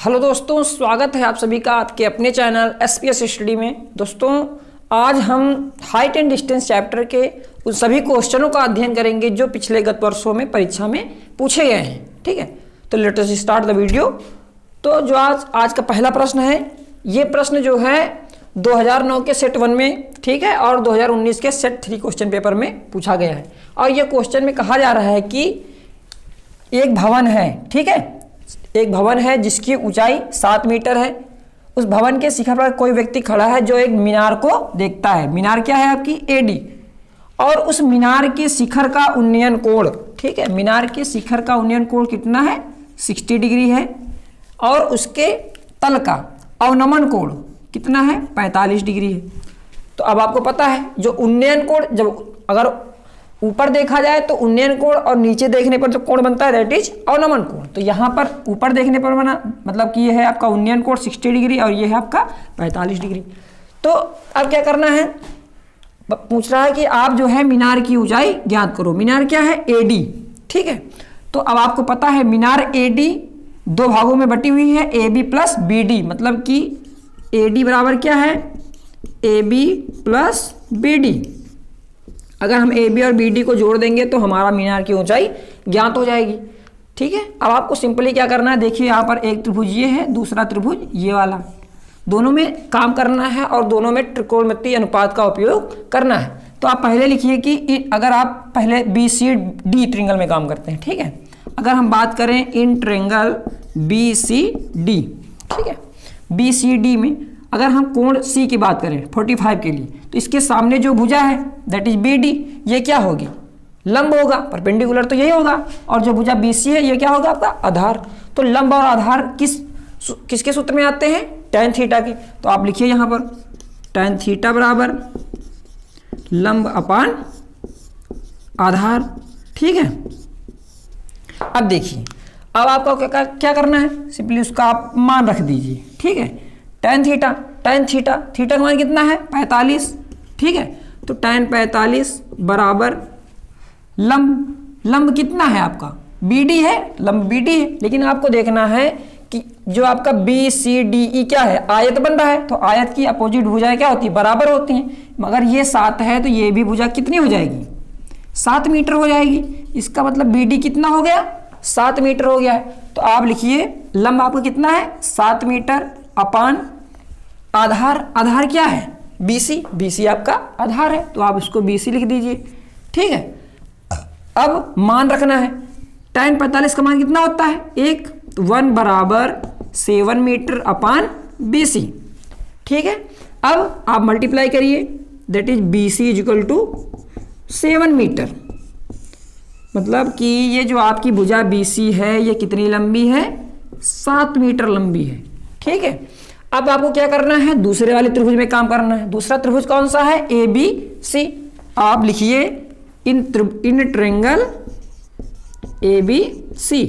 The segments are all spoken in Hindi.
हेलो दोस्तों, स्वागत है आप सभी का आपके अपने चैनल SPS स्टडी में। दोस्तों, आज हम हाइट एंड डिस्टेंस चैप्टर के उन सभी क्वेश्चनों का अध्ययन करेंगे जो पिछले गत वर्षों में परीक्षा में पूछे गए हैं। ठीक है, तो let us start the video. तो जो आज का पहला प्रश्न है, ये प्रश्न जो है 2009 के सेट 1 में, ठीक है, और 2019 के सेट 3 क्वेश्चन पेपर में पूछा गया है। और ये क्वेश्चन में कहा जा रहा है कि एक भवन है, ठीक है, एक भवन है जिसकी ऊंचाई 7 मीटर है। उस भवन के शिखर पर कोई व्यक्ति खड़ा है जो एक मीनार को देखता है। मीनार क्या है आपकी? AD। और उस मीनार के शिखर का उन्नयन कोण, ठीक है, मीनार के शिखर का उन्नयन कोण कितना है? 60 डिग्री है। और उसके तल का अवनमन कोण कितना है? 45 डिग्री है। तो अब आपको पता है जो उन्नयन कोण, जब अगर ऊपर देखा जाए तो उन्नयन कोण और नीचे देखने पर जो कोण बनता है दैट इज अवनमन कोण। तो यहाँ पर ऊपर देखने पर बना, मतलब कि ये है आपका उन्नयन कोण 60 डिग्री और ये है आपका 45 डिग्री। तो अब क्या करना है, पूछ रहा है कि आप जो है मीनार की ऊंचाई ज्ञात करो। मीनार क्या है? AD, ठीक है। तो अब आपको पता है मीनार AD 2 भागों में बटी हुई है, AB प्लस BD, मतलब कि AD बराबर क्या है? AB plus BD। अगर हम AB और BD को जोड़ देंगे तो हमारा मीनार की ऊंचाई ज्ञात हो जाएगी। ठीक है, अब आपको सिंपली क्या करना है, देखिए यहाँ पर एक त्रिभुज ये है, दूसरा त्रिभुज ये वाला, दोनों में काम करना है और दोनों में त्रिकोणमितीय अनुपात का उपयोग करना है। तो आप पहले लिखिए कि अगर आप पहले BCD ट्रायंगल में काम करते हैं, ठीक है, अगर हम बात करें इन ट्रायंगल BCD, ठीक है, BCD में अगर हम कोण C की बात करें 45 के लिए, तो इसके सामने जो भुजा है दैट इज BD, ये क्या होगी? लंब होगा, परपेंडिकुलर तो यही होगा। और जो भुजा BC है ये क्या होगा? आपका आधार। तो लंब और आधार किसके सूत्र में आते हैं? tan थीटा के। तो आप लिखिए यहाँ पर tan थीटा बराबर लंब अपान आधार, ठीक है। अब देखिए, अब आपको क्या करना है, सिंपली उसका आप मान रख दीजिए, ठीक है। tan थीटा का मान कितना है? 45, ठीक है। तो tan 45 बराबर लंब कितना है आपका? BD है, लंब BD है। लेकिन आपको देखना है कि जो आपका BCDE क्या है? आयत बन रहा है, तो आयत की अपोजिट भुजाएं क्या होती है? बराबर होती हैं। मगर ये 7 है तो ये भी भुजा कितनी हो जाएगी? 7 मीटर हो जाएगी। इसका मतलब BD कितना हो गया? 7 मीटर हो गया है। तो आप लिखिए लंब आपका कितना है? 7 मीटर अपान आधार क्या है? BC आपका आधार है, तो आप इसको BC लिख दीजिए, ठीक है। अब मान रखना है, tan 45 का मान कितना होता है? 1 बराबर 7 मीटर अपान BC, ठीक है। अब आप मल्टीप्लाई करिए, that is BC is equal to 7 metre, मतलब कि ये जो आपकी भुजा BC है ये कितनी लंबी है? 7 मीटर लंबी है, ठीक है। अब आपको क्या करना है? दूसरे वाले त्रिभुज में काम करना है। दूसरा त्रिभुज कौन सा है? ABC। आप लिखिए इन ट्रायंगल ABC,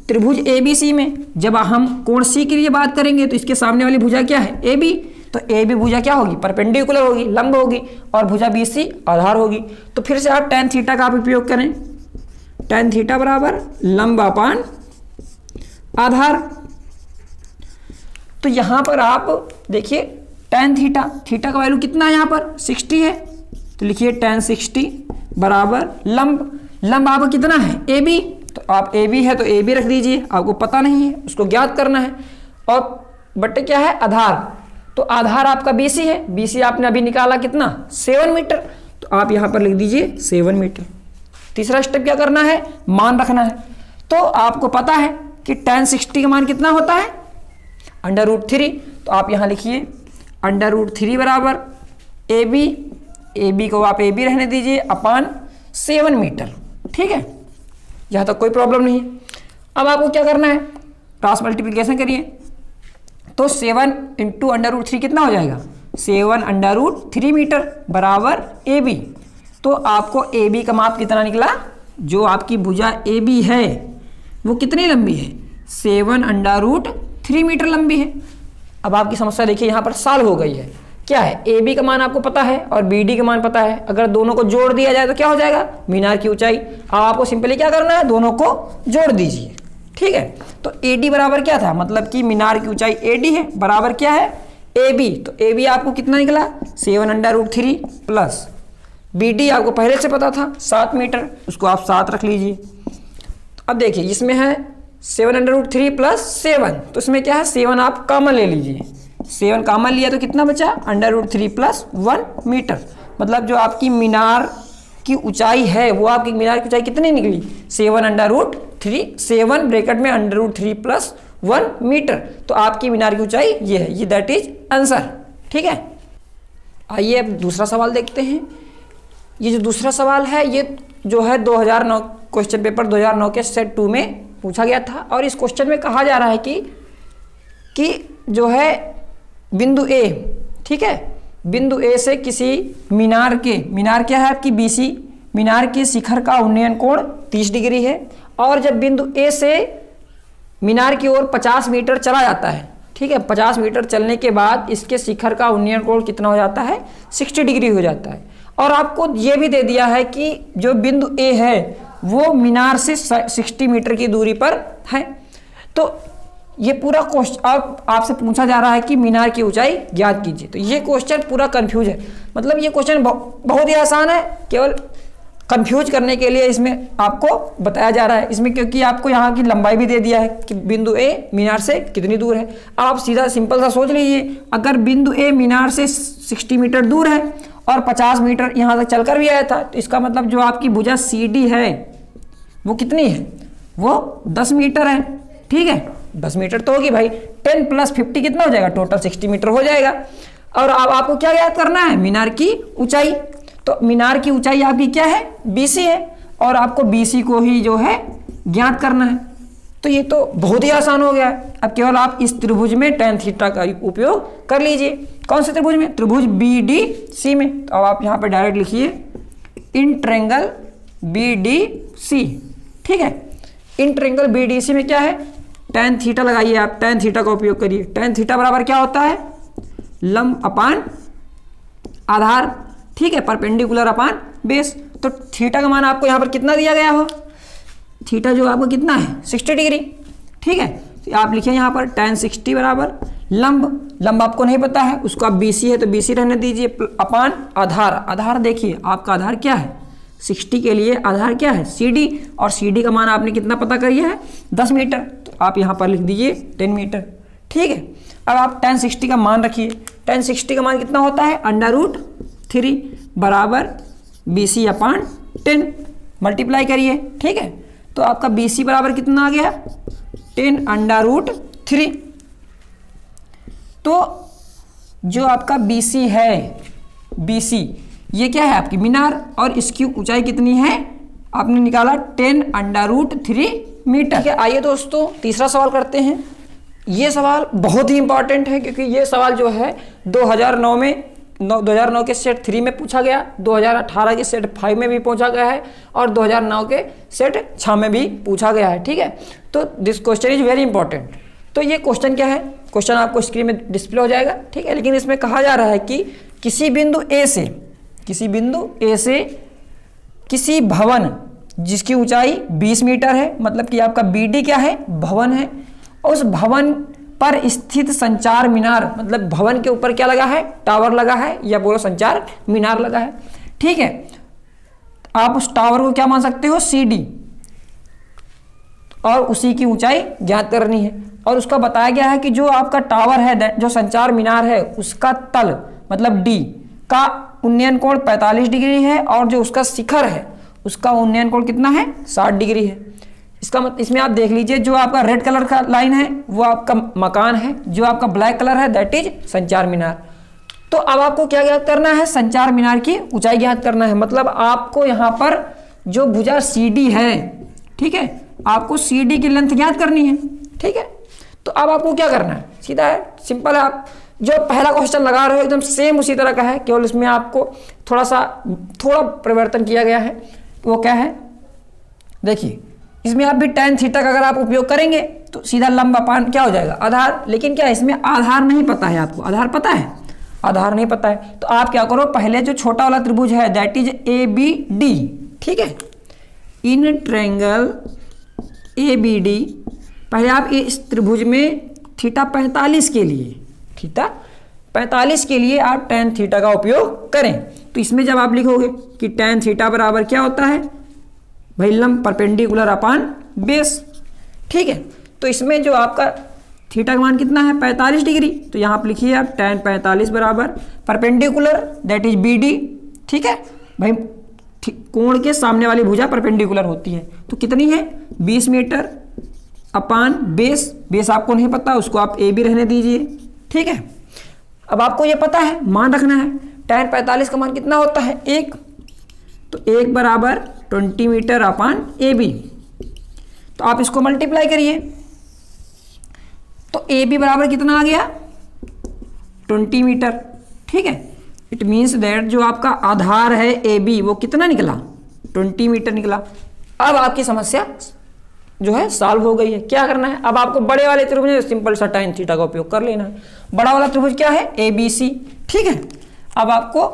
त्रिभुज ABC में जब हम कोण C के लिए बात करेंगे तो इसके सामने वाली भुजा क्या है? AB। तो AB भुजा क्या होगी? परपेंडिकुलर होगी, लंब होगी, और भुजा BC आधार होगी। तो फिर से आप tan थीटा का आप उपयोग करें, tan थीटा बराबर लंब अपान आधार। तो यहाँ पर आप देखिए tan थीटा का वैल्यू कितना है? यहाँ पर 60 है, तो लिखिए tan 60 बराबर लंब आपका कितना है? AB। तो आप AB है तो AB रख दीजिए, आपको पता नहीं है उसको ज्ञात करना है। और बटे क्या है? आधार। तो आधार आपका BC है, BC आपने अभी निकाला कितना? 7 मीटर, तो आप यहाँ पर लिख दीजिए 7 मीटर। तीसरा स्टेप क्या करना है? मान रखना है। तो आपको पता है कि tan 60 का मान कितना होता है? √3। तो आप यहाँ लिखिए √3 बराबर AB को आप AB रहने दीजिए अपान 7 मीटर, ठीक है। यहाँ तक कोई प्रॉब्लम नहीं है। अब आपको क्या करना है? क्रॉस मल्टीप्लिकेशन करिए, तो 7 इंटू √3 कितना हो जाएगा? 7 √3 मीटर बराबर AB। तो आपको AB का माप कितना निकला? जो आपकी भुजा AB है वो कितनी लंबी है? 7 √3 मीटर लंबी है। अब आपकी समस्या देखिए यहाँ पर सॉल्व हो गई है। क्या है? AB का मान आपको पता है और BD का मान पता है। अगर दोनों को जोड़ दिया जाए तो क्या हो जाएगा? मीनार की ऊंचाई। अब आपको सिंपली क्या करना है? दोनों को जोड़ दीजिए, ठीक है। तो AD बराबर क्या था, मतलब कि मीनार की ऊंचाई AD है, बराबर क्या है AB। तो AB आपको कितना निकला 7/√3 प्लस BD आपको पहले से पता था 7 मीटर, उसको आप 7 रख लीजिए। अब देखिए इसमें है 7/√3 प्लस 7, तो इसमें क्या है 7 आप कॉमन ले लीजिए, 7 कॉमन लिया तो कितना बचा √3 प्लस 1 मीटर। मतलब जो आपकी मीनार की ऊंचाई है वो आपकी मीनार की ऊंचाई कितनी निकली 7/√3, 7 ब्रैकेट में √3 प्लस 1 मीटर। तो आपकी मीनार की ऊंचाई ये है, ये दैट इज आंसर। ठीक है, आइए अब दूसरा सवाल देखते हैं। ये जो दूसरा सवाल है ये जो है 2009 क्वेश्चन पेपर 2009 के सेट 2 में पूछा गया था, और इस क्वेश्चन में कहा जा रहा है कि जो है बिंदु A, ठीक है, बिंदु A से किसी मीनार क्या है आपकी BC, मीनार के शिखर का उन्नयन कोण 30 डिग्री है, और जब बिंदु A से मीनार की ओर 50 मीटर चला जाता है, ठीक है, 50 मीटर चलने के बाद इसके शिखर का उन्नयन कोण कितना हो जाता है 60 डिग्री हो जाता है। और आपको ये भी दे दिया है कि जो बिंदु A है वो मीनार से 60 मीटर की दूरी पर है। तो ये पूरा क्वेश्चन अब आपसे पूछा जा रहा है कि मीनार की ऊंचाई ज्ञात कीजिए। तो ये क्वेश्चन पूरा कंफ्यूज है, मतलब ये क्वेश्चन बहुत ही आसान है, केवल कंफ्यूज करने के लिए इसमें आपको बताया जा रहा है। इसमें क्योंकि आपको यहाँ की लंबाई भी दे दिया है कि बिंदु A मीनार से कितनी दूर है। आप सीधा सिंपल सा सोच लीजिए, अगर बिंदु A मीनार से 60 मीटर दूर है और 50 मीटर यहाँ तक चलकर भी आया था, तो इसका मतलब जो आपकी भुजा CD है वो कितनी है, वो 10 मीटर है। ठीक है, 10 मीटर तो होगी भाई, 10 + 50 कितना हो जाएगा, टोटल 60 मीटर हो जाएगा। और अब आपको क्या याद करना है, मीनार की ऊंचाई। तो मीनार की ऊंचाई आपकी क्या है BC है, और आपको BC को ही जो है ज्ञात करना है। तो ये तो बहुत ही आसान हो गया है। अब केवल आप इस त्रिभुज में tan थीटा का उपयोग कर लीजिए। कौन से त्रिभुज में, त्रिभुज BDC में। तो अब आप यहाँ पे डायरेक्ट लिखिए इन ट्रायंगल BDC, ठीक है। इन ट्रायंगल BDC में क्या है, tan थीटा लगाइए आप, tan थीटा का उपयोग करिए। tan थीटा बराबर क्या होता है, लंब अपान आधार, ठीक है, परपेंडिकुलर अपान बेस। तो थीटा का मान आपको यहाँ पर कितना दिया गया हो, थीटा जो आपको कितना है 60 डिग्री, ठीक है। तो आप लिखिए यहाँ पर tan 60 बराबर लंब आपको नहीं पता है, उसको आप BC है तो BC रहने दीजिए, अपान आधार देखिए आपका आधार क्या है 60 के लिए आधार क्या है CD, और CD का मान आपने कितना पता करिए है 10 मीटर, तो आप यहाँ पर लिख दीजिए 10 मीटर, ठीक है। अब आप tan 60 का मान रखिए, tan 60 का मान कितना होता है √3 बराबर BC/10 मल्टीप्लाई करिए, ठीक है। तो आपका BC बराबर कितना आ गया 10√3। तो जो आपका BC है, BC ये क्या है आपकी मीनार, और इसकी ऊंचाई कितनी है आपने निकाला 10√3 मीटर। ठीक है, आइए दोस्तों तीसरा सवाल करते हैं। ये सवाल बहुत ही इंपॉर्टेंट है, क्योंकि ये सवाल जो है 2009 के सेट 3 में पूछा गया, 2018 के सेट 5 में भी पूछा गया है, और 2009 के सेट 6 में भी पूछा गया है, ठीक है। तो this question is very important. तो ये क्वेश्चन क्या है, क्वेश्चन आपको स्क्रीन में डिस्प्ले हो जाएगा, ठीक है। लेकिन इसमें कहा जा रहा है कि किसी बिंदु A से किसी भवन जिसकी ऊंचाई 20 मीटर है, मतलब कि आपका BD क्या है भवन है, और उस भवन पर स्थित संचार मीनार, मतलब भवन के ऊपर क्या लगा है टावर लगा है, या बोलो संचार मीनार लगा है, ठीक है। आप उस टावर को क्या मान सकते हो CD, और उसी की ऊंचाई ज्ञात करनी है। और उसका बताया गया है कि जो आपका टावर है, जो संचार मीनार है, उसका तल मतलब D का उन्नयन कोण 45 डिग्री है, और जो उसका शिखर है उसका उन्नयन कोण कितना है 60 डिग्री है। इसका मतलब इसमें आप देख लीजिए, जो आपका रेड कलर का लाइन है वो आपका मकान है, जो आपका ब्लैक कलर है दैट इज संचार मीनार। तो अब आपको क्या ज्ञात करना है, संचार मीनार की ऊंचाई ज्ञात करना है। मतलब आपको यहाँ पर जो भुजा CD है, ठीक है, आपको CD की लेंथ ज्ञात करनी है, ठीक है। तो अब आपको क्या करना है, सीधा है, सिंपल है। आप जो पहला क्वेश्चन लगा रहे हो एकदम सेम उसी तरह का है, केवल इसमें आपको थोड़ा परिवर्तन किया गया है। वो क्या है देखिए, इसमें आप भी tan थीटा का अगर आप उपयोग करेंगे तो सीधा लंब अपान क्या हो जाएगा आधार। लेकिन क्या है, इसमें आधार नहीं पता है, आपको आधार पता है, आधार नहीं पता है। तो आप क्या करो, पहले जो छोटा वाला त्रिभुज है दैट इज ABD, ठीक है। इन ट्रायंगल ABD पहले आप इस त्रिभुज में थीटा 45 के लिए, थीटा 45 के लिए आप tan थीटा का उपयोग करें। तो इसमें जब आप लिखोगे कि tan थीटा बराबर क्या होता है भाई, लंब परपेंडिकुलर अपान बेस। ठीक है, तो इसमें जो आपका थीटा का मान कितना है 45 डिग्री, तो यहाँ आप लिखिए आप tan 45 बराबर परपेंडिकुलर दैट इज BD। ठीक है भाई, कोण के सामने वाली भुजा परपेंडिकुलर होती है, तो कितनी है 20 मीटर अपान बेस। बेस आपको नहीं पता, उसको आप AB रहने दीजिए। ठीक है, अब आपको ये पता है, मान रखना है tan 45 का मान कितना होता है 1, तो 1 बराबर 20 मीटर अपान AB। तो आप इसको मल्टीप्लाई करिए, तो AB बराबर कितना आ गया 20 मीटर। ठीक है, इट मीन्स दैट जो आपका आधार है AB वो कितना निकला 20 मीटर निकला। अब आपकी समस्या जो है सॉल्व हो गई है। क्या करना है, अब आपको बड़े वाले त्रिभुज में सिंपल सा tan थीटा का उपयोग कर लेना है। बड़ा वाला त्रिभुज क्या है ABC। ठीक है, अब आपको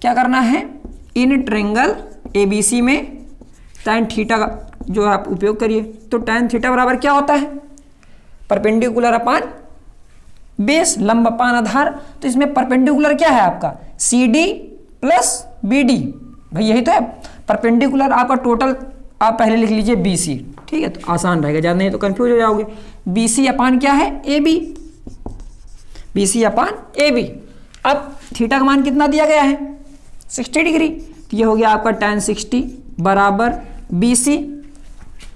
क्या करना है, इन ट्रायंगल ABC में tan थीटा का जो आप उपयोग करिए। तो tan थीटा बराबर क्या होता है परपेंडिकुलर अपान बेस, लंब अपान आधार। तो इसमें परपेंडिकुलर क्या है आपका CD प्लस BD, भाई यही तो है परपेंडिकुलर। आपका टोटल आप पहले लिख लीजिए BC। ठीक है, तो आसान रहेगा, ज़्यादा नहीं तो कंफ्यूज हो जाओगे। BC अपान क्या है AB, BC अपान AB। अब थीटा का मान कितना दिया गया है 60 डिग्री, तो ये हो गया आपका tan 60 बराबर BC।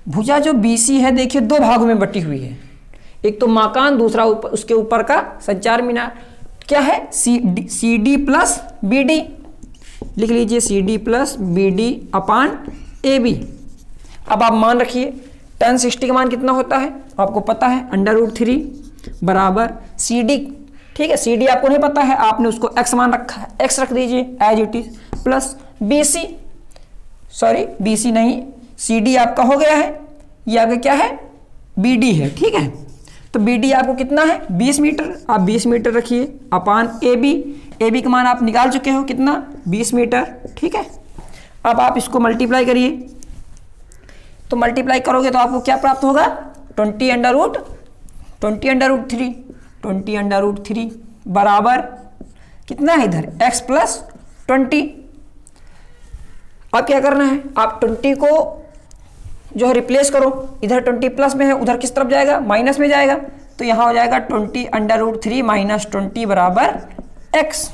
भुजा जो BC है देखिए दो भागों में बटी हुई है, एक तो मकान, दूसरा उसके ऊपर का संचार मीनार। क्या है CD प्लस BD, लिख लीजिए CD प्लस BD अपान AB। अब आप मान रखिए tan 60 का मान कितना होता है आपको पता है √3 बराबर CD। ठीक है, CD आपको नहीं पता है, आपने उसको x मान रखा है, x रख दीजिए as it is, plus BC, sorry BC नहीं CD आपका हो गया है, ये आपका क्या है BD है। ठीक है, तो BD आपको कितना है 20 मीटर, आप 20 मीटर रखिए अपान AB। AB का मान आप निकाल चुके हो कितना 20 मीटर। ठीक है, अब आप इसको मल्टीप्लाई करिए, तो मल्टीप्लाई करोगे तो आपको क्या प्राप्त होगा 20√3 बराबर कितना है इधर x प्लस 20। अब क्या करना है, आप 20 को जो है रिप्लेस करो, इधर 20 प्लस में है, उधर किस तरफ जाएगा माइनस में जाएगा, तो यहाँ हो जाएगा 20√3 माइनस 20 बराबर x।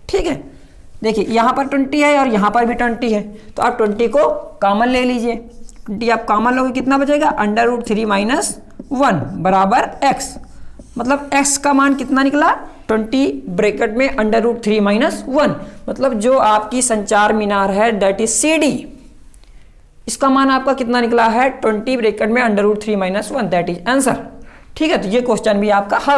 ठीक है, देखिए यहाँ पर 20 है और यहाँ पर भी 20 है, तो आप 20 को कॉमन ले लीजिए। 20 आप कॉमन लोगे कितना बचेगा √3 माइनस 1 बराबर x। मतलब x का मान कितना निकला 20 ब्रैकेट में √3 माइनस 1, मतलब जो आपकी संचार मीनार है दैट इज CD, इसका मान आपका कितना निकला है 20 ब्रैकेट में √3 माइनस 1, दैट इज आंसर। ठीक है, तो ये क्वेश्चन भी आपका हल